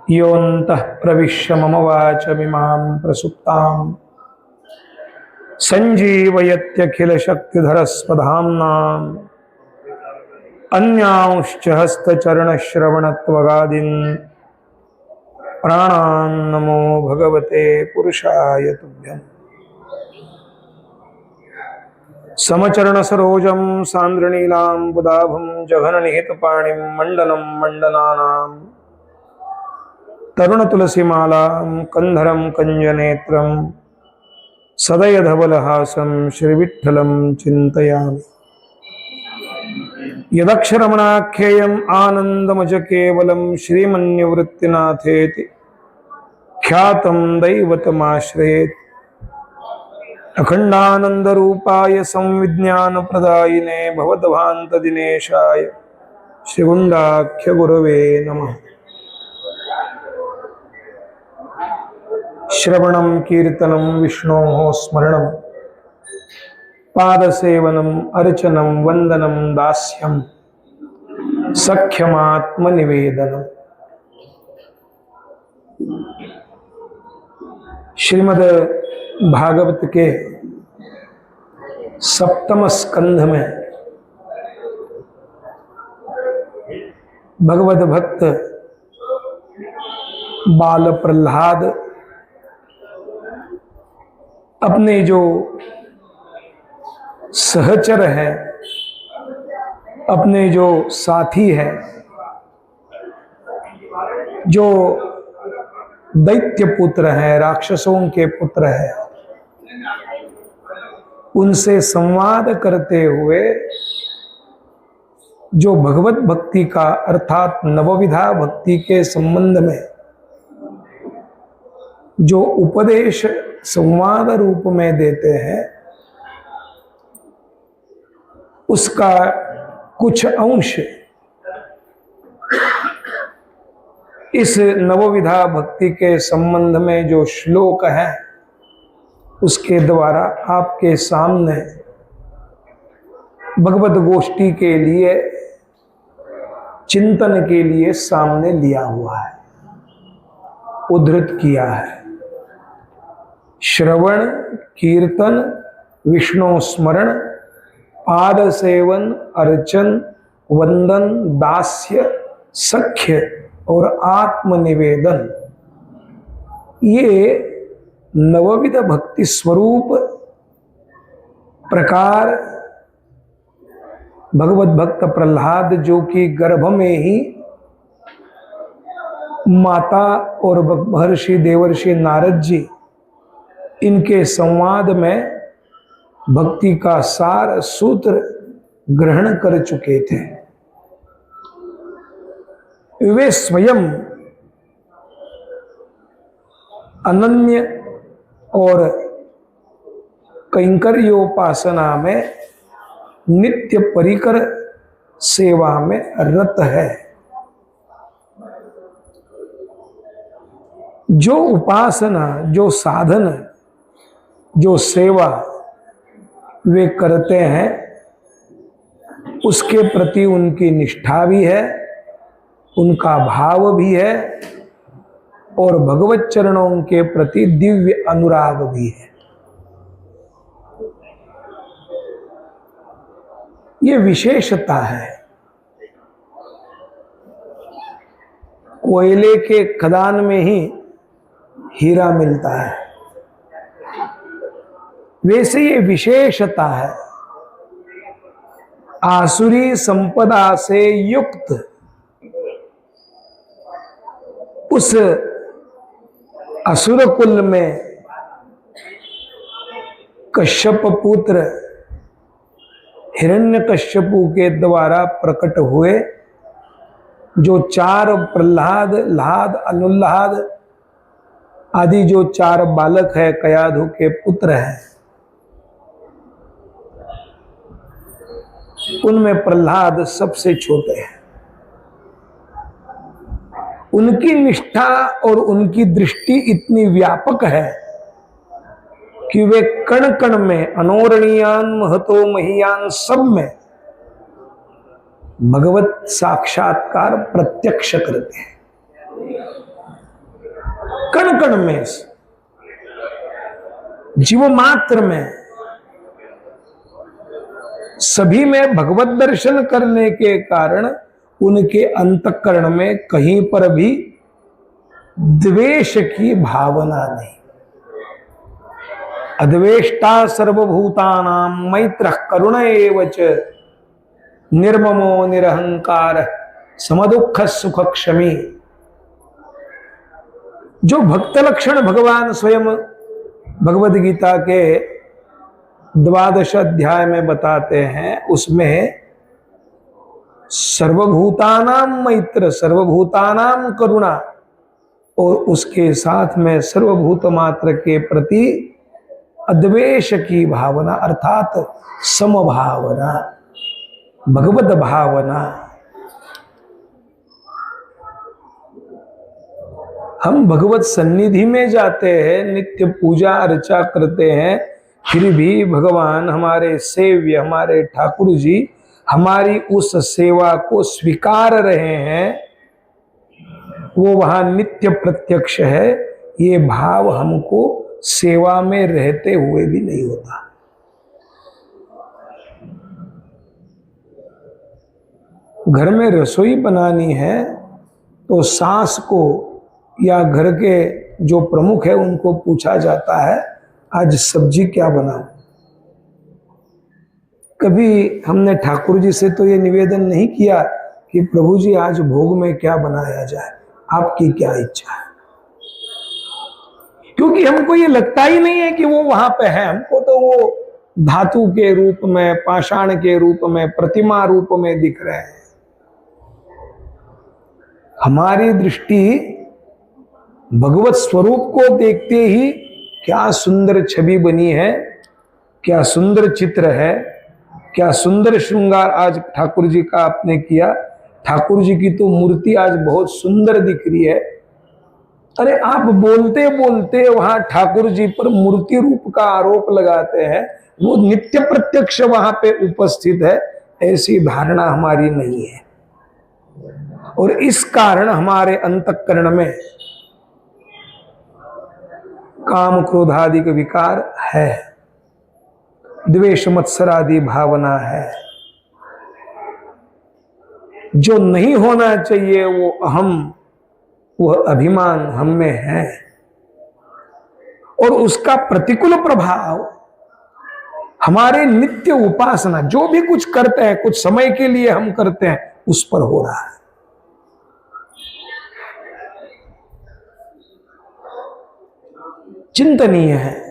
योऽन्तः प्रविश्य मम वाचमिमां प्रसुप्तां सञ्जीवयत्यखिलशक्तिधरस्वधाम्नाम् अन्यांश्च हस्तचरणश्रवणत्वगादीन् प्राणान् नमो भगवते पुरुषाय तुभ्यम्। समचरणसरोजं सान्द्रनीलाम्बुदाभं जघननिहितपाणिं मण्डनं मण्डनानां तरुणतुलसीमालां कन्धरं कञ्जनेत्रं सदयधवलहासं श्रीविठ्ठलं चिन्तयामि। यदक्षरमणाख्येयम् आनन्दमजकेवलं श्रीमन्निवृत्तिनाथेति ख्यातं दैवतमाश्रयेत्। अखण्डानन्दरूपाय संविज्ञानप्रदायिने भवद्भान्तदिनेशाय श्रीगुण्डाख्यगुरवे नमः। श्रवणं कीर्तनं विष्णोः स्मरणं पादसेवनम् अर्चनं वन्दनं दास्यं सख्यमात्मनिवेदनम्। श्रीमद् भागवत के सप्तम स्कंध में भगवत भक्त बाल प्रहलाद अपने जो सहचर हैं, अपने जो साथी हैं, जो दैत्य पुत्र हैं, राक्षसों के पुत्र हैं, उनसे संवाद करते हुए जो भगवत भक्ति का अर्थात नवविधा भक्ति के संबंध में जो उपदेश संवाद रूप में देते हैं, उसका कुछ अंश इस नवविधा भक्ति के संबंध में जो श्लोक है उसके द्वारा आपके सामने भगवत गोष्ठी के लिए चिंतन के लिए सामने लिया हुआ है, उद्धृत किया है। श्रवण कीर्तन विष्णु स्मरण पाद सेवन अर्चन वंदन दास्य सख्य और आत्मनिवेदन, ये नवविध भक्ति स्वरूप प्रकार भगवत भक्त प्रहलाद जो कि गर्भ में ही माता और महर्षि देवर्षि नारद जी इनके संवाद में भक्ति का सार सूत्र ग्रहण कर चुके थे। वे स्वयं अनन्य और कैंकर्योपासना में नित्य परिकर सेवा में रत है। जो उपासना, जो साधन, जो सेवा वे करते हैं, उसके प्रति उनकी निष्ठा भी है, उनका भाव भी है और भगवत चरणों के प्रति दिव्य अनुराग भी है। ये विशेषता है। कोयले के खदान में ही हीरा मिलता है, वैसे ये विशेषता है। आसुरी संपदा से युक्त उस असुर कुल में कश्यप पुत्र हिरण्यकश्यपु के द्वारा प्रकट हुए जो चार प्रहलाद, लाद, अनुल्लाद आदि जो चार बालक है, कयाधु के पुत्र हैं, उनमें प्रहलाद सबसे छोटे हैं। उनकी निष्ठा और उनकी दृष्टि इतनी व्यापक है कि वे कण कण में, अनोरणीयान महतो महीयान, सब में भगवत साक्षात्कार प्रत्यक्ष करते हैं। कण कण में, जीव मात्र में, सभी में भगवत दर्शन करने के कारण उनके अंतःकरण में कहीं पर भी द्वेष की भावना नहीं। अद्वेष्टा सर्वभूतानां मैत्रः करुण एव च निर्ममो निरहंकार समदुःख सुख क्षमी। जो भक्त लक्षण भगवान स्वयं भगवद गीता के 12 अध्याय में बताते हैं, उसमें सर्वभूतानां मैत्र, सर्वभूतानां करुणा, और उसके साथ में सर्वभूत मात्र के प्रति अद्वेष की भावना अर्थात समभावना, भगवत भावना। हम भगवत सन्निधि में जाते हैं, नित्य पूजा अर्चा करते हैं, फिर भी भगवान हमारे सेव्य, हमारे ठाकुर जी हमारी उस सेवा को स्वीकार रहे हैं, वो वहां नित्य प्रत्यक्ष है, ये भाव हमको सेवा में रहते हुए भी नहीं होता। घर में रसोई बनानी है तो सास को या घर के जो प्रमुख है उनको पूछा जाता है आज सब्जी क्या बनाऊं। कभी हमने ठाकुर जी से तो ये निवेदन नहीं किया कि प्रभु जी आज भोग में क्या बनाया जाए, आपकी क्या इच्छा है, क्योंकि हमको ये लगता ही नहीं है कि वो वहां पे है। हमको तो वो धातु के रूप में, पाषाण के रूप में, प्रतिमा रूप में दिख रहे हैं। हमारी दृष्टि भगवत स्वरूप को देखते ही क्या सुंदर छवि बनी है, क्या सुंदर चित्र है, क्या सुंदर श्रृंगार आज ठाकुर जी का आपने किया। ठाकुर जी की तो मूर्ति आज बहुत सुंदर दिख रही है। अरे आप बोलते बोलते वहां ठाकुर जी पर मूर्ति रूप का आरोप लगाते हैं, वो नित्य प्रत्यक्ष वहां पे उपस्थित है, ऐसी धारणा हमारी नहीं है। और इस कारण हमारे अंतःकरण में काम क्रोधादि का विकार है, द्वेष मत्सर आदि भावना है। जो नहीं होना चाहिए वो अहम, वह अभिमान हम में है, और उसका प्रतिकूल प्रभाव हमारे नित्य उपासना, जो भी कुछ करते हैं, कुछ समय के लिए हम करते हैं, उस पर हो रहा है। चिंतनीय है।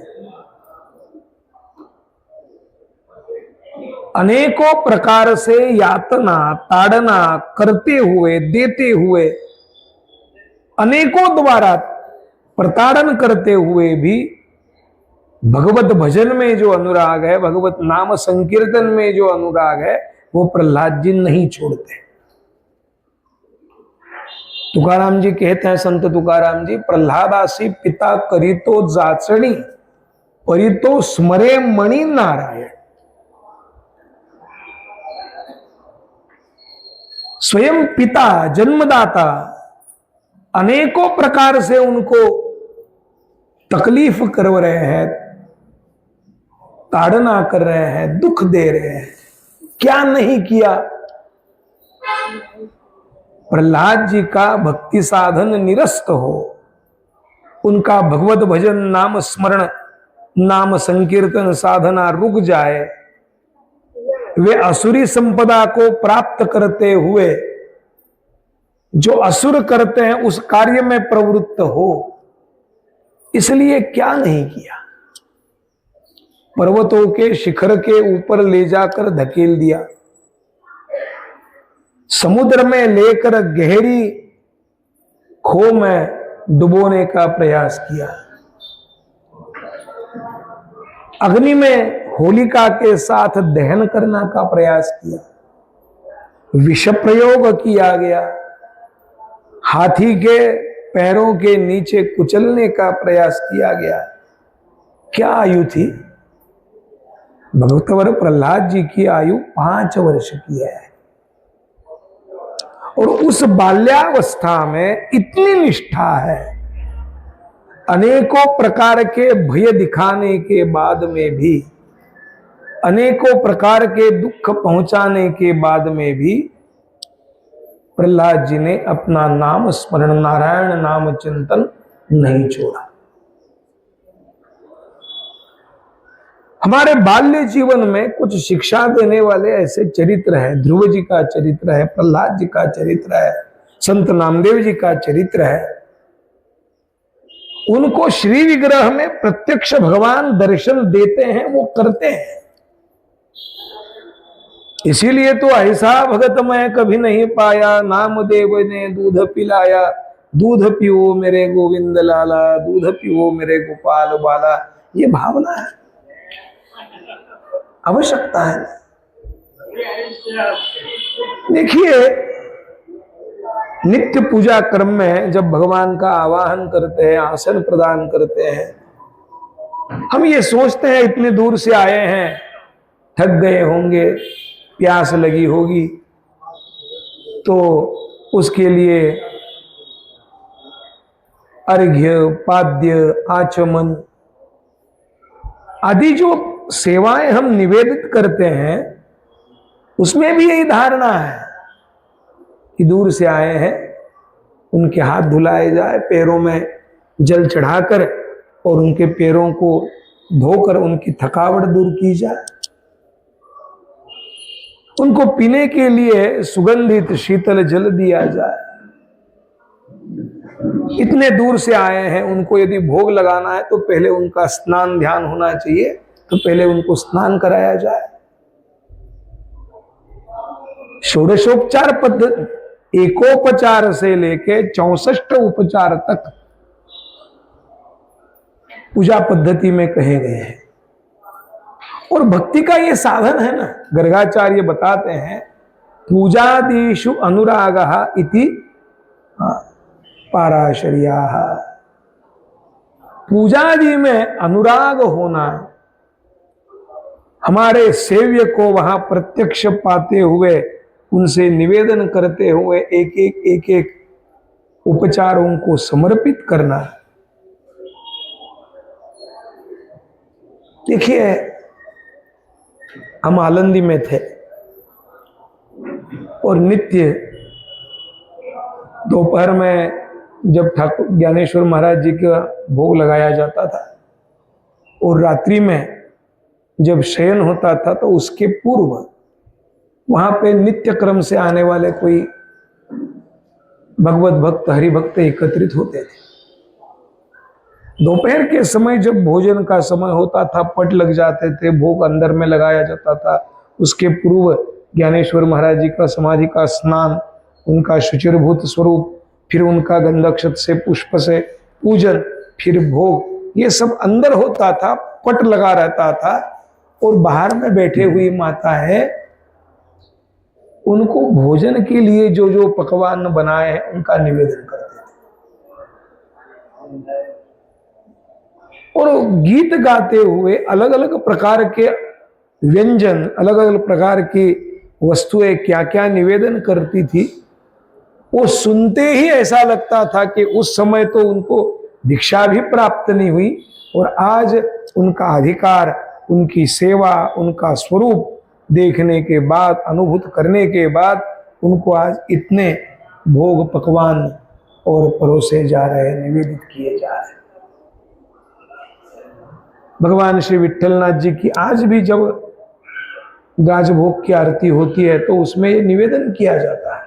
अनेकों प्रकार से यातना ताड़ना करते हुए, देते हुए, अनेकों द्वारा प्रताड़न करते हुए भी भगवत भजन में जो अनुराग है, भगवत नाम संकीर्तन में जो अनुराग है, वो प्रहलाद जी नहीं छोड़ते। तुकाराम जी कहते हैं, संत तुकाराम जी, प्रहलादासी पिता करी तो जाचणी, परी तो स्मरे मणि नारायण। स्वयं पिता जन्मदाता अनेकों प्रकार से उनको तकलीफ कर रहे हैं, ताड़ना कर रहे हैं, दुख दे रहे हैं, क्या नहीं किया। प्रहलाद जी का भक्ति साधन निरस्त हो, उनका भगवत भजन नाम स्मरण नाम संकीर्तन साधना रुक जाए, वे असुरी संपदा को प्राप्त करते हुए जो असुर करते हैं उस कार्य में प्रवृत्त हो, इसलिए क्या नहीं किया। पर्वतों के शिखर के ऊपर ले जाकर धकेल दिया, समुद्र में लेकर गहरी खो में डुबोने का प्रयास किया, अग्नि में होलिका के साथ दहन करने का प्रयास किया, विष प्रयोग किया गया, हाथी के पैरों के नीचे कुचलने का प्रयास किया गया। क्या आयु थी? भगवतवर प्रहलाद जी की आयु 5 वर्ष की है, और उस बाल्यावस्था में इतनी निष्ठा है, अनेकों प्रकार के भय दिखाने के बाद में भी, अनेकों प्रकार के दुख पहुंचाने के बाद में भी प्रहलाद जी ने अपना नाम स्मरण, नारायण नाम चिंतन नहीं छोड़ा। हमारे बाल्य जीवन में कुछ शिक्षा देने वाले ऐसे चरित्र है। ध्रुव जी का चरित्र है, प्रहलाद जी का चरित्र है, संत नामदेव जी का चरित्र है। उनको श्री विग्रह में प्रत्यक्ष भगवान दर्शन देते हैं, वो करते हैं। इसीलिए तो ऐसा भगत मैं कभी नहीं पाया, नामदेव ने दूध पिलाया। दूध पियो मेरे गोविंद लाला, दूध पियो मेरे गोपाल बाला। ये भावना है, आवश्यकता है। देखिए, नित्य पूजा क्रम में जब भगवान का आवाहन करते हैं, आसन प्रदान करते हैं, हम ये सोचते हैं इतने दूर से आए हैं, थक गए होंगे, प्यास लगी होगी, तो उसके लिए अर्घ्य, पाद्य, आचमन आदि जो सेवाएं हम निवेदित करते हैं, उसमें भी यही धारणा है कि दूर से आए हैं, उनके हाथ धुलाए जाए, पैरों में जल चढ़ाकर और उनके पैरों को धोकर उनकी थकावट दूर की जाए। उनको पीने के लिए सुगंधित शीतल जल दिया जाए। इतने दूर से आए हैं, उनको यदि भोग लगाना है तो पहले उनका स्नान ध्यान होना चाहिए, तो पहले उनको स्नान कराया जाए। षोडशोपचार पद्धति एकोपचार से लेके 64 उपचार तक पूजा पद्धति में कहे गए हैं। और भक्ति का ये साधन है ना, गर्गाचार्य बताते हैं, पूजादिषु अनुरागः इति पाराशर्याः। पूजादि में अनुराग होना, हमारे सेव्य को वहां प्रत्यक्ष पाते हुए, उनसे निवेदन करते हुए एक एक उपचारों को समर्पित करना। देखिए, हम आलंदी में थे और नित्य दोपहर में जब ठाकुर ज्ञानेश्वर महाराज जी का भोग लगाया जाता था और रात्रि में जब शयन होता था, तो उसके पूर्व वहां पे नित्य क्रम से आने वाले कोई भगवत भक्त, हरि भक्त एकत्रित होते थे। दोपहर के समय जब भोजन का समय होता था, पट लग जाते थे, भोग अंदर में लगाया जाता था। उसके पूर्व ज्ञानेश्वर महाराज जी का समाधि का स्नान, उनका शुचिरभूत स्वरूप, फिर उनका गंधक्षत से पुष्प से पूजन, फिर भोग, ये सब अंदर होता था, पट लगा रहता था। और बाहर में बैठे हुई माता है, उनको भोजन के लिए जो जो पकवान बनाए हैं उनका निवेदन करते थे। और गीत गाते हुए अलग अलग प्रकार के व्यंजन, अलग अलग प्रकार की वस्तुएं क्या क्या निवेदन करती थी, वो सुनते ही ऐसा लगता था कि उस समय तो उनको भिक्षा भी प्राप्त नहीं हुई, और आज उनका अधिकार, उनकी सेवा, उनका स्वरूप देखने के बाद, अनुभूत करने के बाद, उनको आज इतने भोग पकवान और परोसे जा रहे, निवेदित किए जा रहे। भगवान श्री विट्ठलनाथ जी की आज भी जब गाजभोग की आरती होती है तो उसमें ये निवेदन किया जाता है,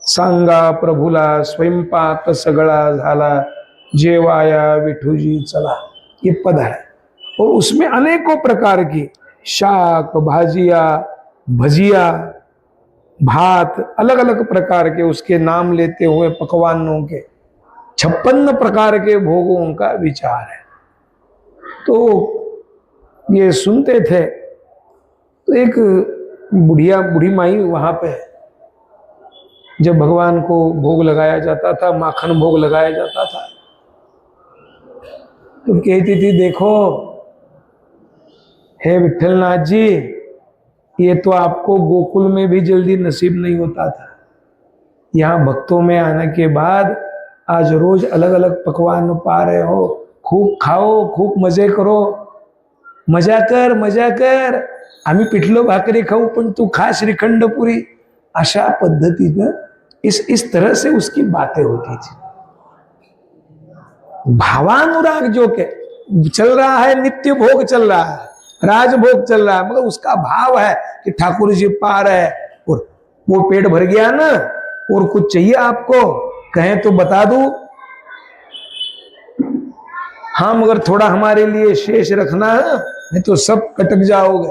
सांगा प्रभुला स्वयंपाक सगळा झाला, जेवाया विठूजी चला, ये पद है। और उसमें अनेकों प्रकार की शाक, भाजिया, भजिया, भात, अलग अलग प्रकार के उसके नाम लेते हुए पकवानों के 56 प्रकार के भोगों का विचार है। तो ये सुनते थे, तो एक बूढ़ी माई वहां पे जब भगवान को भोग लगाया जाता था, माखन भोग लगाया जाता था, तो कहती थी, देखो हे विट्ठलनाथ जी, ये तो आपको गोकुल में भी जल्दी नसीब नहीं होता था। यहाँ भक्तों में आने के बाद आज रोज अलग अलग पकवान पा रहे हो, खूप खाओ, खूप मजे करो, मजा कर, आम्ही पिठलो भाकरी खाऊ पण तू खा श्रीखंड पुरी, अशा पद्धतीनं इस तरह से उसकी बातें होती थी। भावानुराग जो के चल रहा है, नित्य भोग चल रहा है, राजभोग चल रहा है, मतलब उसका भाव है कि ठाकुर जी पा रहे हैं और वो पेट भर गया ना, और कुछ चाहिए आपको कहें तो बता दूं, हाँ मगर थोड़ा हमारे लिए शेष रखना है, नहीं तो सब कटक जाओगे।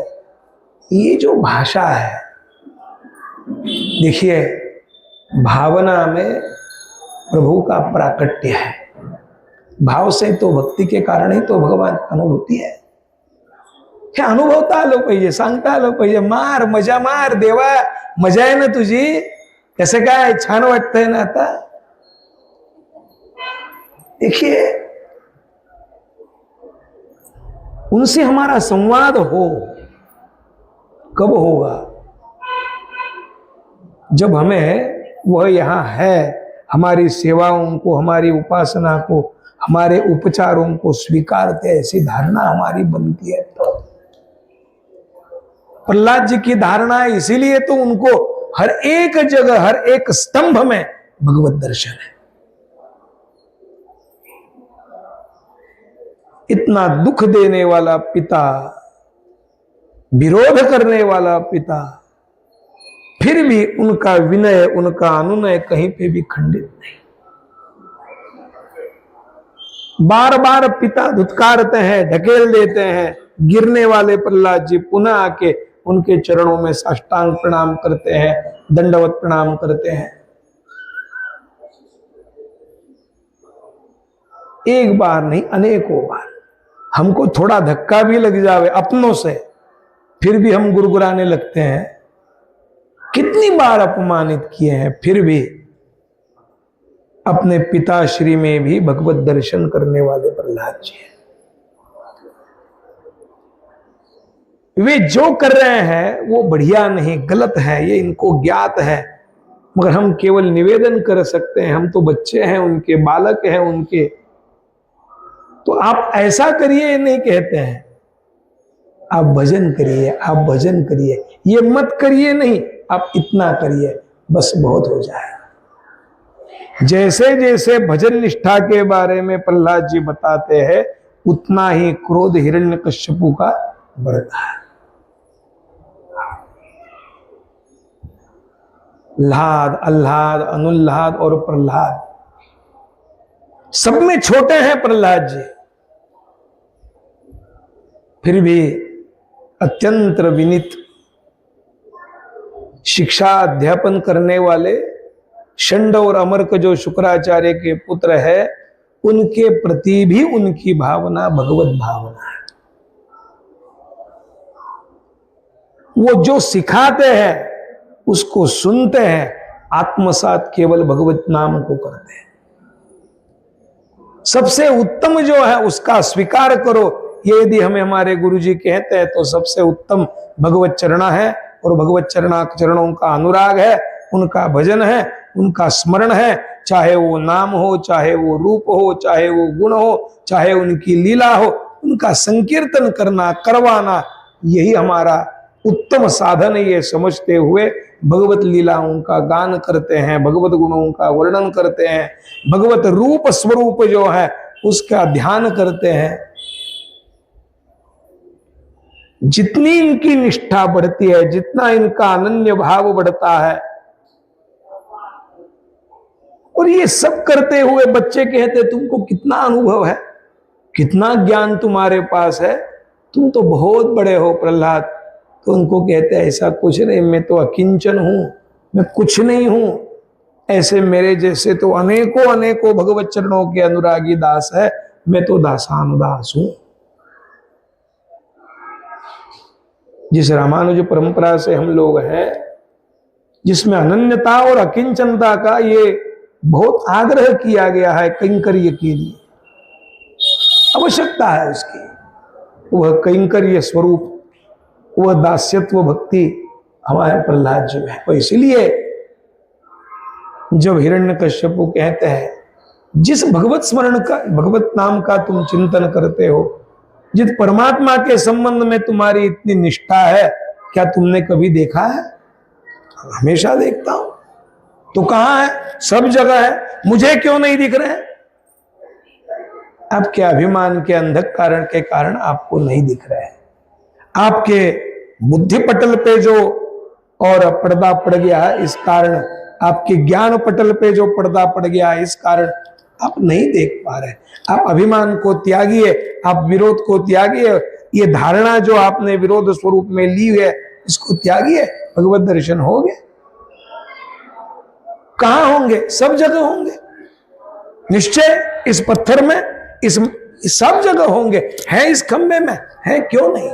ये जो भाषा है, देखिए भावना में प्रभु का प्राकट्य है। भाव से तो भक्ती के कारण ही तो भगवान अनुभूती है। हे अनुभवता आलं पाहिजे, सांगता आलं पाहिजे, मार मजा मार देवा, मजा आहे ना तुझी, कसं काय छान वाटतंय ना आता। देखिए उनसे हमारा संवाद हो, कब होगा? जब हमें वह यहां है, हमारी सेवाओं को, हमारी उपासना को, हमारे उपचारों को स्वीकारते, ऐसी धारणा हमारी बनती है। तो प्रहलाद जी की धारणा है, इसीलिए तो उनको हर एक जगह, हर एक स्तंभ में भगवत दर्शन है। इतना दुख देने वाला पिता, विरोध करने वाला पिता, फिर भी उनका विनय, उनका अनुनय कहीं पे भी खंडित नहीं। बार बार पिता धुतकारते हैं, ढकेल देते हैं, गिरने वाले प्रहलाद जी पुनः आके उनके चरणों में साष्टांग प्रणाम करते हैं, दंडवत प्रणाम करते हैं। एक बार नहीं, अनेकों बार। हमको थोड़ा धक्का भी लग जावे अपनों से, फिर भी हम गुरगुराने लगते हैं। कितनी बार अपमानित किए हैं, फिर भी अपने पिताश्री में भी भगवत दर्शन करने वाले प्रहलाद जी हैं। वे जो कर रहे हैं वो बढ़िया नहीं, गलत है, ये इनको ज्ञात है, मगर हम केवल निवेदन कर सकते हैं। हम तो बच्चे हैं उनके, बालक हैं उनके, तो आप ऐसा करिए ये नहीं कहते हैं। आप भजन करिए, आप भजन करिए, ये मत करिए नहीं, आप इतना करिए, बस बहुत हो जाएगा। जैसे जैसे भजन निष्ठा के बारे में प्रहलाद जी बताते हैं, उतना ही क्रोध हिरण्यकश्यपु का बढ़ता है। लाद, अल्लाद, अनुल्लाद और प्रहलाद, सब में छोटे हैं प्रहलाद जी, फिर भी अत्यंत विनीत, शिक्षा अध्यापन करने वाले षंड और अमर्क जो शुक्राचार्य के पुत्र है, उनके प्रति भी उनकी भावना भगवत भावना है। वो जो सिखाते हैं उसको सुनते हैं, आत्मसात केवल भगवत नाम को करते हैं। सबसे उत्तम जो है उसका स्वीकार करो, ये यदि हमें हमारे गुरुजी कहते हैं तो सबसे उत्तम भगवत चरणा है, और भगवत चरणों का अनुराग है, उनका भजन है, उनका स्मरण है, चाहे वो नाम हो, चाहे वो रूप हो, चाहे वो गुण हो, चाहे उनकी लीला हो, उनका संकीर्तन करना, करवाना, यही हमारा उत्तम साधन है। ये समझते हुए भगवत लीलाओं का गान करते हैं, भगवत गुणों का वर्णन करते हैं, भगवत रूप स्वरूप जो है उसका ध्यान करते हैं। जितनी इनकी निष्ठा बढ़ती है, जितना इनका अनन्य भाव बढ़ता है, और ये सब करते हुए बच्चे कहते तुमको कितना अनुभव है, कितना ज्ञान तुम्हारे पास है, तुम तो बहुत बड़े हो प्रहलाद। तो उनको कहते हैं ऐसा कुछ नहीं, मैं तो अकिंचन हूं, मैं कुछ नहीं हूं, ऐसे मेरे जैसे तो अनेकों अनेकों भगवत चरणों के अनुरागी दास है, मैं तो दासानुदास हूं। जिस रामानुज परंपरा से हम लोग हैं, जिसमें अनन्यता और अकिंचनता का ये बहुत आग्रह किया गया है कैंकर्य के लिए, आवश्यकता है उसकी, वह कैंकर्य स्वरूप, वह दास्यत्व भक्ति हमारे प्रहलाद जी में है। तो इसलिए जब हिरण्यकश्यपु कहते हैं जिस भगवत स्मरण का, भगवत नाम का तुम चिंतन करते हो, जिस परमात्मा के संबंध में तुम्हारी इतनी निष्ठा है, क्या तुमने कभी देखा है? हमेशा देखता हूं। तो कहां है? सब जगह है, मुझे क्यों नहीं दिख रहे हैं? आपके अभिमान के अंधकार के कारण आपको नहीं दिख रहे हैं। आपके बुद्धि पटल पे जो और पर्दा पड़ गया है, इस कारण, आपके ज्ञान पटल पे जो पर्दा पड़ गया है, इस कारण आप नहीं देख पा रहे। आप अभिमान को त्यागिए, आप विरोध को त्यागिए, ये धारणा जो आपने विरोध स्वरूप में ली है, इसको त्यागिए, भगवत दर्शन होंगे। कहां होंगे? सब जगह होंगे निश्चय। इस पत्थर में, इस सब जगह होंगे। है इस खंबे में, है क्यों नहीं?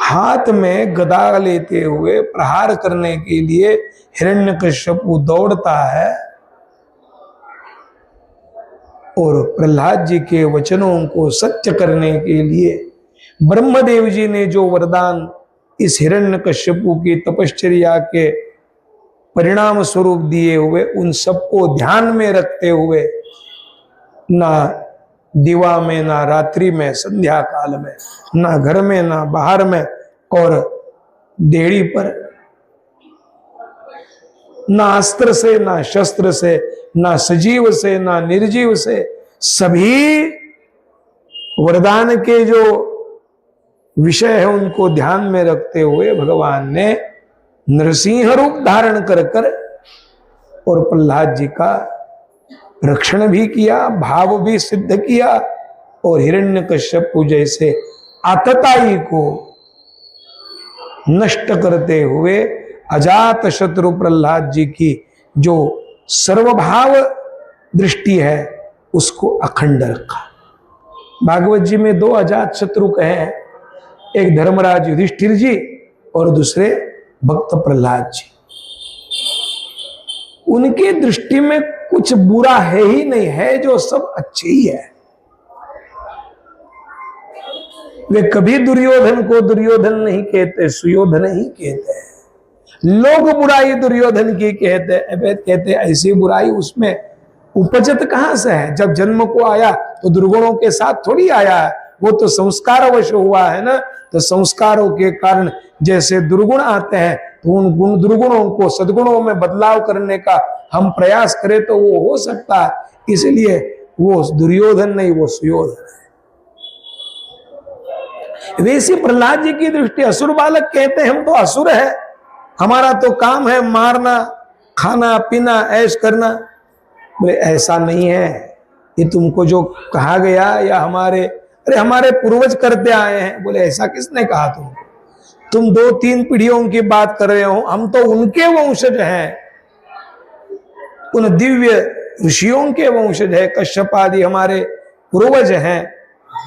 हाथ में गदा लेते हुए प्रहार करने के लिए हिरण्यकश्यपु दौड़ता है, और प्रहलाद जी के वचनों को सत्य करने के लिए ब्रह्मदेव जी ने जो वरदान इस हिरण्यकश्यपु की तपश्चर्या के परिणाम स्वरूप दिए हुए, उन सबको ध्यान में रखते हुए, ना दिवा में, ना रात्रि में, संध्या काल में, ना घर में, ना बाहर में, और देड़ी पर, ना अस्त्र से, ना शस्त्र से, ना सजीव से, ना निर्जीव से, सभी वरदान के जो विषय है उनको ध्यान में रखते हुए भगवान ने नरसिंह रूप धारण कर कर और प्रहलाद जी का रक्षण भी किया, भाव भी सिद्ध किया, और हिरण्यकश्यपु जैसे आतताई को नष्ट करते हुए अजात शत्रु प्रहलाद जी की जो सर्वभाव दृष्टि है उसको अखंड रखा। भागवत जी में दो अजात शत्रु कहे हैं, एक धर्मराज युधिष्ठिर जी और दूसरे भक्त प्रहलाद जी। उनकी दृष्टि में कुछ बुरा है ही नहीं, है जो सब अच्छे ही है। वे कभी दुर्योधन को दुर्योधन नहीं कहते, सुयोधन ही कहते हैं। लोग बुराई दुर्योधन की कहते ऐसी बुराई उसमें उपजत कहां से है? जब जन्म को आया तो दुर्गुणों के साथ थोड़ी आया है, वो तो संस्कारवश हुआ है ना। तो संस्कारों के कारण जैसे दुर्गुण आते हैं, तो उन दुर्गुणों को सद्गुणों में बदलाव करने का हम प्रयास करें तो वो हो सकता है। इसलिए वो दुर्योधन नहीं, वो सुयोधन है। वैसे प्रहलाद जी की दृष्टि, असुर बालक कहते हैं हम तो असुर है, हमारा तो काम है मारना, खाना पीना, ऐश करना। बोले ऐसा नहीं है, ये तुमको जो कहा गया या हमारे पूर्वज करते आए हैं। बोले ऐसा किसने कहा? तुम 2-3 पीढ़ियों की बात कर रहे हो, हम तो उनके वंशज हैं, उन दिव्य ऋषियों के वंशज है। कश्यप आदि हमारे पूर्वज हैं,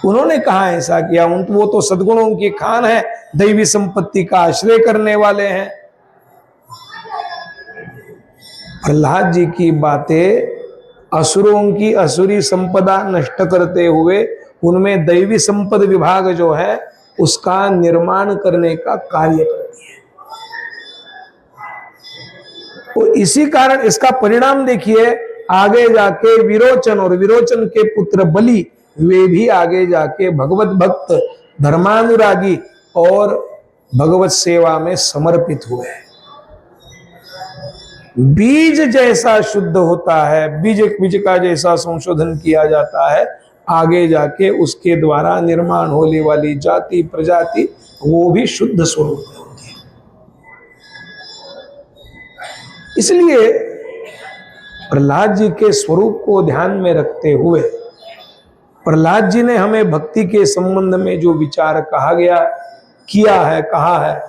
उन्होंने कहा ऐसा किया। वो तो सद्गुणों की खान है, दैवी संपत्ति का आश्रय करने वाले हैं। प्रहलाद जी की बातें असुरों की असुरी संपदा नष्ट करते हुए उनमें दैवी संपद विभाग जो है उसका निर्माण करने का कार्य करती है। और इसी कारण इसका परिणाम देखिए, आगे जाके विरोचन और विरोचन के पुत्र बलि, वे भी आगे जाके भगवत भक्त, धर्मानुरागी और भगवत सेवा में समर्पित हुए। बीज जैसा शुद्ध होता है, बीज का जैसा संशोधन किया जाता है, आगे जाके उसके द्वारा निर्माण होने वाली जाति प्रजाति वो भी शुद्ध स्वरूप में होती है। इसलिए प्रहलाद जी के स्वरूप को ध्यान में रखते हुए प्रहलाद जी ने हमें भक्ति के संबंध में जो विचार कहा है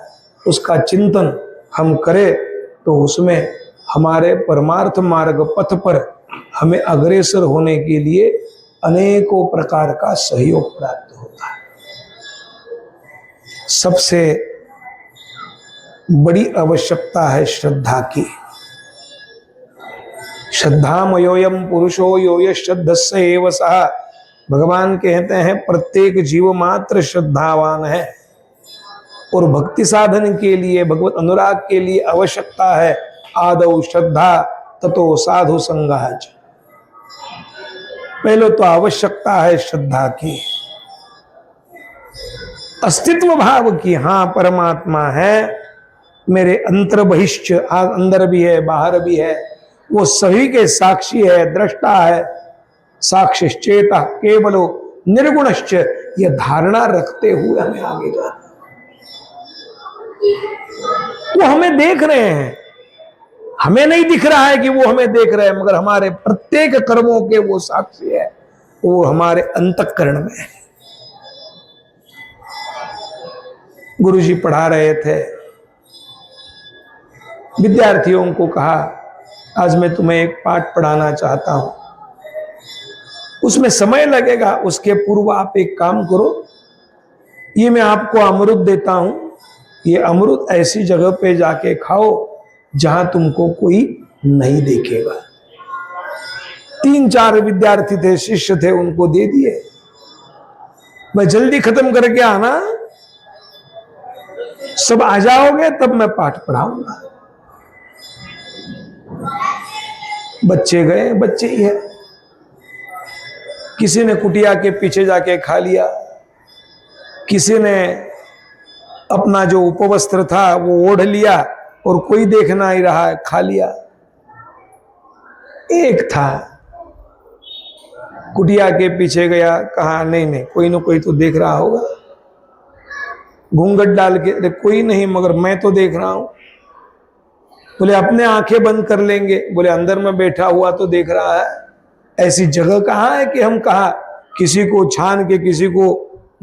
उसका चिंतन हम करें तो उसमें हमारे परमार्थ मार्ग पथ पर हमें अग्रसर होने के लिए अनेकों प्रकार का सहयोग प्राप्त होता है। सबसे बड़ी आवश्यकता है श्रद्धा की। श्रद्धामयोयम पुरुषो यो यः श्रद्धस्य एव सः। भगवान कहते हैं प्रत्येक जीव मात्र श्रद्धावान है, और भक्ति साधन के लिए, भगवत अनुराग के लिए आवश्यकता है आदौ श्रद्धा, ततो साधु संगाच। पहले तो आवश्यकता है श्रद्धा की, अस्तित्व भाव की। हाँ, परमात्मा है, मेरे अंतर बहिश्च, अंदर भी है बाहर भी है, वो सभी के साक्षी है, दृष्टा है। साक्षिश्चेता केवलो निर्गुणश्च, ये धारणा रखते हुए हमें आगे जाना। वो हमें देख रहे हैं, हमें नहीं दिख रहा है कि वो हमें देख रहे हैं, मगर हमारे प्रत्येक कर्मों के वो साक्षी है, वो हमारे अंतःकरण में है। गुरुजी पढ़ा रहे थे, विद्यार्थियों को कहा, आज मैं तुम्हें एक पाठ पढ़ाना चाहता हूं, उसमें समय लगेगा, उसके पूर्व आप एक काम करो, ये मैं आपको अमृत देता हूं, ये अमृत ऐसी जगह पे जाके खाओ जहां तुमको कोई नहीं देखेगा। 3-4 विद्यार्थी थे, शिष्य थे, उनको दे दिए। मैं जल्दी खत्म करके आना, सब आ जाओगे तब मैं पाठ पढ़ाऊंगा। बच्चे गए, बच्चे ही है। किसी ने कुटिया के पीछे जाके खा लिया, किसी ने अपना जो उपवस्त्र था वो ओढ़ लिया और कोई देखना ही रहा है, खा लिया। एक था कुटिया के पीछे गया, कहा नहीं नहीं, कोई ना कोई तो देख रहा होगा। घूंघट डाल के, अरे कोई नहीं, मगर मैं तो देख रहा हूं। बोले अपने आंखें बंद कर लेंगे, बोले अंदर में बैठा हुआ तो देख रहा है। ऐसी जगह कहां है कि हम कहा किसी को छान के, किसी को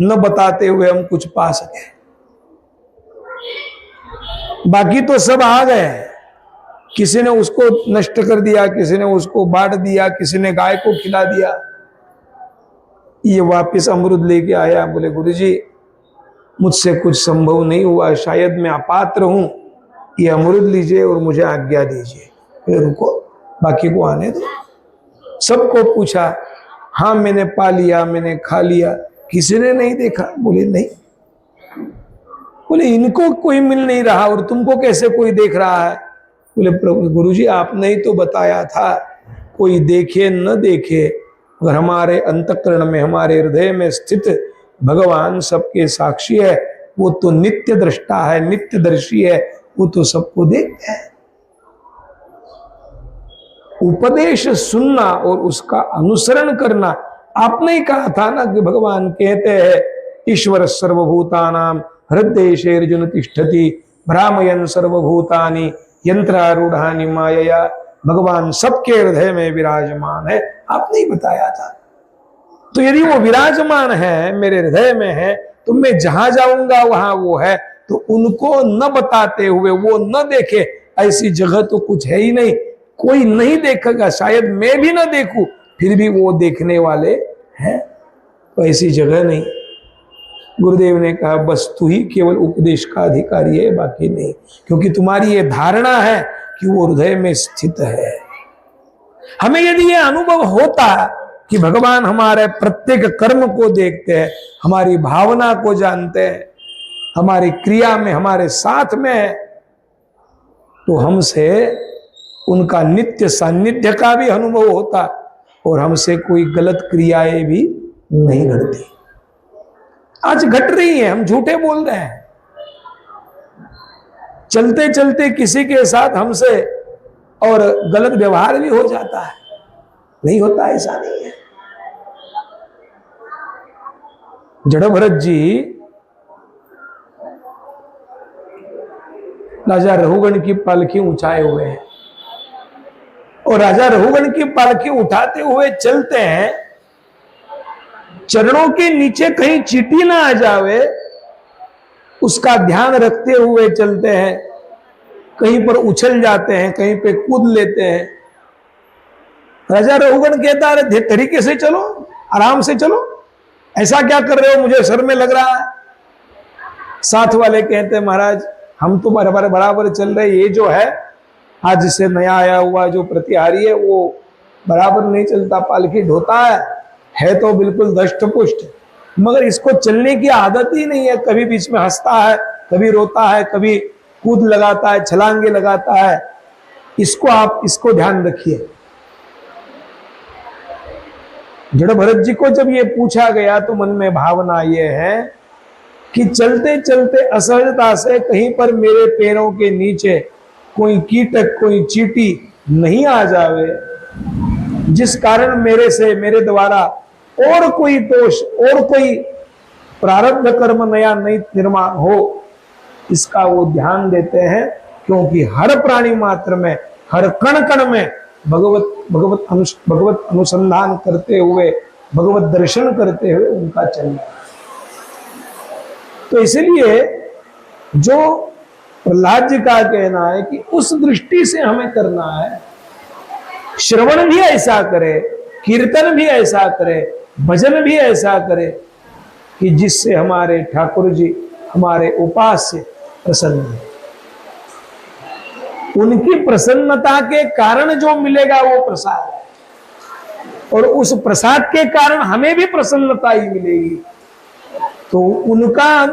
न बताते हुए हम कुछ पा सके। बाकी तो सब आ गए, किसी ने उसको नष्ट कर दिया, किसी ने उसको बांट दिया, किसी ने गाय को खिला दिया। ये वापस अमृत लेके आया, बोले गुरुजी मुझसे कुछ संभव नहीं हुआ, शायद मैं अपात्र हूं, ये अमृत लीजिए और मुझे आज्ञा दीजिए। फिर रुको, बाकी को आने दो। सबको पूछा, हाँ मैंने पा लिया, मैंने खा लिया, किसी ने नहीं देखा। बोले नहीं। बोले इनको कोई मिल नहीं रहा और तुमको कैसे कोई देख रहा है? बोले प्रभु गुरुजी आपने ही तो बताया था, कोई देखे न देखे, अगर हमारे अंतःकरण में, हमारे हृदय में स्थित भगवान सबके साक्षी है, वो तो नित्य दृष्टा है, नित्यदर्शी है, वो तो सबको देखता है। उपदेश सुनना और उसका अनुसरण करना, आपने ही कहा था ना कि भगवान कहते हैं ईश्वर सर्वभूतानां हृदयेषु तिष्ठति भ्रामयन् सर्वभूतानि यंत्रारूढ़ानि मायया। भगवान सबके हृदय में विराजमान है, आपने ही बताया था। तो यदि वो विराजमान है, मेरे हृदय में है, तो मैं जहां जाऊंगा वहां वो है। तो उनको न बताते हुए, वो न देखे, ऐसी जगह तो कुछ है ही नहीं। कोई नहीं देखेगा, शायद मैं भी ना देखूं, फिर भी वो देखने वाले हैं। तो ऐसी जगह नहीं। गुरुदेव ने कहा बस तू ही केवल उपदेश का अधिकारी है, बाकी नहीं, क्योंकि तुम्हारी ये धारणा है कि वो हृदय में स्थित है। हमें यदि ये अनुभव होता कि भगवान हमारे प्रत्येक कर्म को देखते हैं, हमारी भावना को जानते हैं, हमारी क्रिया में, हमारे साथ में है, तो हमसे उनका नित्य सान्निध्य का भी अनुभव होता और हमसे कोई गलत क्रियाएं भी नहीं घटती। आज घट रही है, हम झूठे बोल रहे हैं। चलते चलते किसी के साथ हमसे और गलत व्यवहार भी हो जाता है। नहीं होता, ऐसा नहीं है। जड़भरत जी राजा रघुगण की पालकी उठाए हुए हैं और राजा रघुगण की पालकी उठाते हुए चलते हैं। चरणों के नीचे कहीं चींटी ना आ जावे, उसका ध्यान रखते हुए चलते हैं। कहीं पर उछल जाते हैं, कहीं पे कूद लेते हैं। राजा रघुगण कहता है तरीके से चलो, आराम से चलो, ऐसा क्या कर रहे हो, मुझे सर में लग रहा है। साथ वाले कहते हैं महाराज हम तो बराबर चल रहे, ये जो है आज से नया आया हुआ जो प्रतिहारी है वो बराबर नहीं चलता, पालकी ढोता है तो बिल्कुल दष्ट पुष्ट, मगर इसको चलने की आदत ही नहीं है। कभी बीच में हंसता है, कभी रोता है, कभी कूद लगाता है, छलांगे लगाता है। इसको ध्यान रखिए। जड़ भरत जी को जब ये पूछा गया तो मन में भावना ये है कि चलते चलते असहजता से कहीं पर मेरे पैरों के नीचे कोई कीटक कोई चींटी नहीं आ जावे, जिस कारण मेरे द्वारा और कोई दोष और कोई प्रारब्ध कर्म नया निर्माण हो, इसका वो ध्यान देते हैं। क्योंकि हर प्राणी मात्र में, हर कण कण में भगवत अनुसंधान करते हुए, भगवत दर्शन करते हुए उनका चलना। तो इसलिए जो प्रहलाद जी का कहना है कि उस दृष्टि से हमें करना है, श्रवण भी ऐसा करे, कीर्तन भी ऐसा करे, भजन भी ऐसा करे कि जिससे हमारे ठाकुर जी हमारे उपास्य प्रसन्न है। उनकी प्रसन्नता के कारण जो मिलेगा वो प्रसाद है, और उस प्रसाद के कारण हमें भी प्रसन्नता ही मिलेगी। तो उनका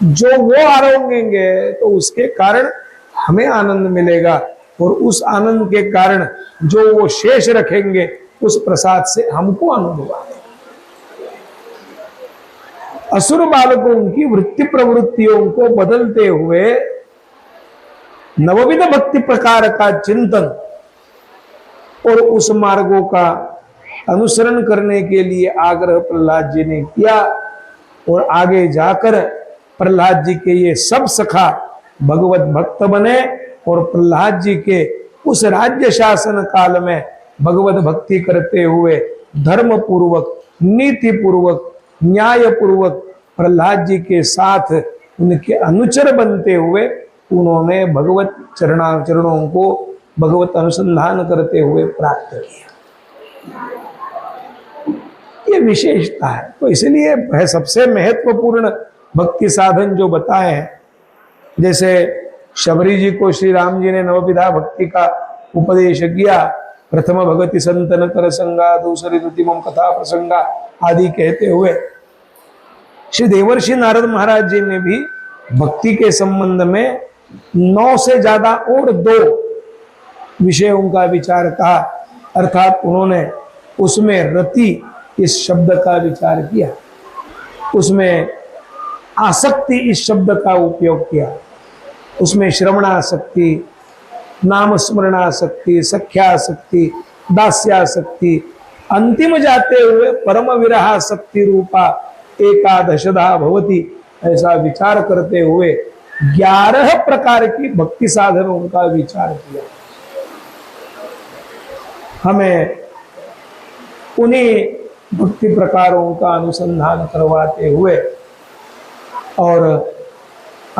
जो वो आरोगेंगे तो उसके कारण हमें आनंद मिलेगा, और उस आनंद के कारण जो वो शेष रखेंगे उस प्रसाद से हमको आनंद हुआ। असुर बालकों की वृत्ति प्रवृत्तियों को बदलते हुए नवविध भक्ति प्रकार का चिंतन और उस मार्गों का अनुसरण करने के लिए आग्रह प्रहलाद जी ने किया, और आगे जाकर प्रहलाद जी के ये सब सखा भगवत भक्त बने, और प्रहलाद जी के उस राज्य शासन काल में भगवत भक्ति करते हुए धर्म पूर्वक, नीति पूर्वक, न्याय पूर्वक प्रहलाद जी के साथ उनके अनुचर बनते हुए उन्होंने भगवत चरणों को भगवत अनुसंधान करते हुए प्राप्त किया। ये विशेषता है। तो इसलिए है सबसे महत्वपूर्ण भक्ति साधन जो बताए हैं। जैसे शबरी जी को श्री राम जी ने नवविधा भक्ति का उपदेश किया, प्रथम भगति संतन कर संगा, दूसरी ऋतिमम कथा प्रसंगा आदि कहते हुए श्री देवर्षि नारद महाराज जी ने भी भक्ति के संबंध में 9 से ज्यादा और 2 विषयों का विचार कहा। अर्थात उन्होंने उसमें रति इस शब्द का विचार किया, उसमें आसक्ति इस शब्द का उपयोग किया, उसमें श्रवणासक्ति, नाम स्मरणासक्ति, सख्यासक्ति, दास्यासक्ति, अंतिम जाते हुए परम विरहासक्ति रूपा एकादशधा भवति, ऐसा विचार करते हुए 11 प्रकार की भक्ति साधनों का विचार किया। हमें उन्हीं भक्ति प्रकारों का अनुसंधान करवाते हुए और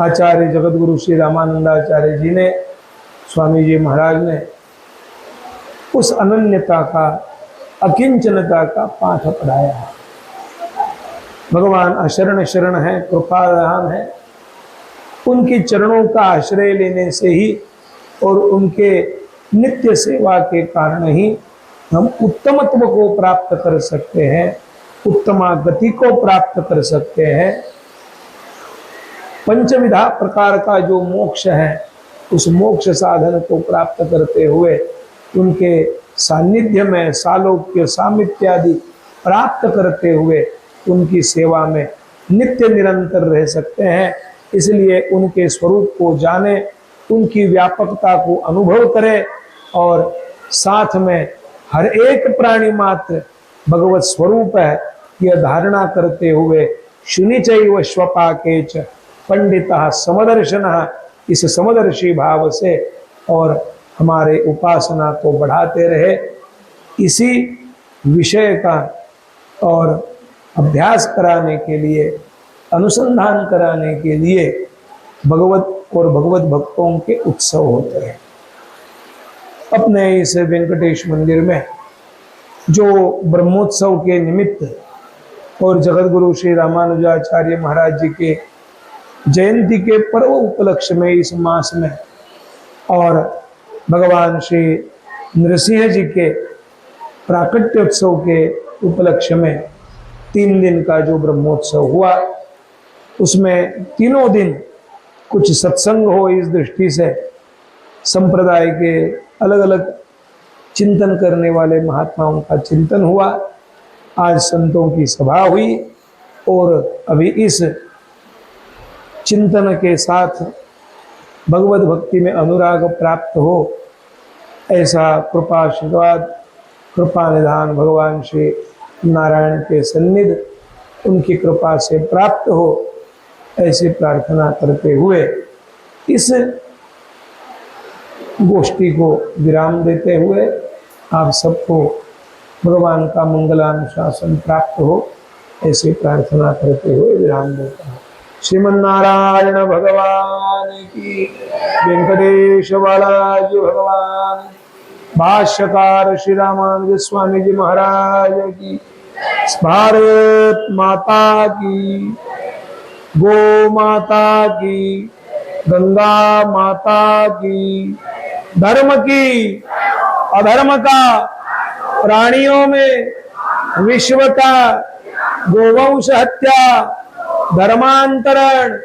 आचार्य जगतगुरु श्री रामानंदाचार्य जी ने, स्वामी जी महाराज ने उस अनन्यता का, अकिंचनता का पाठ पढ़ाया है। भगवान अशरण शरण है, कृपादान है, उनके चरणों का आश्रय लेने से ही और उनके नित्य सेवा के कारण ही हम उत्तमत्व को प्राप्त कर सकते हैं, उत्तमा गति को प्राप्त कर सकते हैं। पंचविधा प्रकार का जो मोक्ष है, उस मोक्ष साधन को प्राप्त करते हुए उनके सानिध्य में सालोक्य, सामित्यादि प्राप्त करते हुए उनकी सेवा में नित्य निरंतर रह सकते हैं। इसलिए उनके स्वरूप को जाने, उनकी व्यापकता को अनुभव करें, और साथ में हर एक प्राणी मात्र भगवत स्वरूप है यह धारणा करते हुए शुनिचैव स्वपाकेच पंडितः समदर्शनः, इस समदर्शी भाव से और हमारे उपासना को बढ़ाते रहे। इसी विषय का और अभ्यास कराने के लिए, अनुसंधान कराने के लिए भगवत और भगवत भक्तों के उत्सव होते हैं। अपने इस वेंकटेश मंदिर में जो ब्रह्मोत्सव के निमित्त और जगतगुरु श्री रामानुजाचार्य महाराज जी के जयंती के पर्व उपलक्ष्य में इस मास में और भगवान श्री नृसिंह जी के प्राकट्योत्सव के उपलक्ष्य में 3 दिन का जो ब्रह्मोत्सव हुआ, उसमें तीनों दिन कुछ सत्संग हो, इस दृष्टि से संप्रदाय के अलग अलग चिंतन करने वाले महात्माओं का चिंतन हुआ। आज संतों की सभा हुई और अभी इस चिंतन के साथ भगवत भक्ति में अनुराग प्राप्त हो, ऐसा कृपा आशीर्वाद कृपा निधान भगवान श्री नारायण के सन्निध उनकी कृपा से प्राप्त हो, ऐसी प्रार्थना करते हुए इस गोष्ठी को विराम देते हुए आप सबको भगवान का मंगलानुशासन प्राप्त हो, ऐसी प्रार्थना करते हुए विराम देता हूँ। श्रीमन्नारायण भगवान की, वेंकटेश बालाजी भगवान, भाष्यकार श्री रामानुज स्वामी जी महाराज की, भारत माता की, गो माता की, गंगा माता की, धर्म की, अधर्म का, प्राणियों में विश्व का, गोवंश हत्या, धर्मांतरण,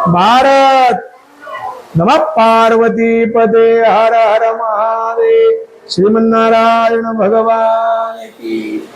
भारत। नमः पार्वती पदे, हर हर महादेव। श्रीमन्नारायण भगवान की।